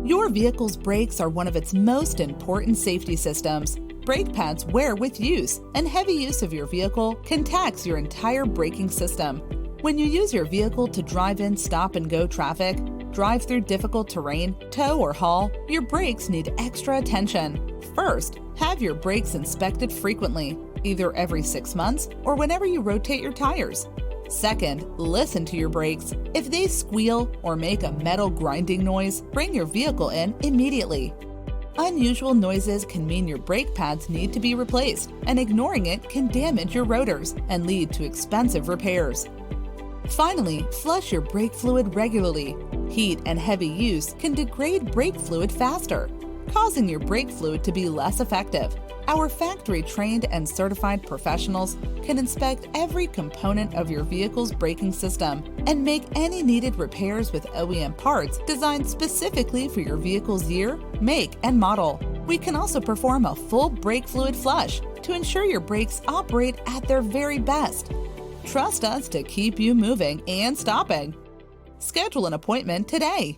Your vehicle's brakes are one of its most important safety systems. Brake pads wear with use, and heavy use of your vehicle can tax your entire braking system. When you use your vehicle to drive in stop-and-go traffic, drive through difficult terrain, tow or haul, your brakes need extra attention. First, have your brakes inspected frequently, either every 6 months or whenever you rotate your tires. Second, listen to your brakes. If they squeal or make a metal grinding noise, bring your vehicle in immediately. Unusual noises can mean your brake pads need to be replaced, and ignoring it can damage your rotors and lead to expensive repairs. Finally, flush your brake fluid regularly. Heat and heavy use can degrade brake fluid faster, causing your brake fluid to be less effective. Our factory-trained and certified professionals can inspect every component of your vehicle's braking system and make any needed repairs with OEM parts designed specifically for your vehicle's year, make, and model. We can also perform a full brake fluid flush to ensure your brakes operate at their very best. Trust us to keep you moving and stopping. Schedule an appointment today.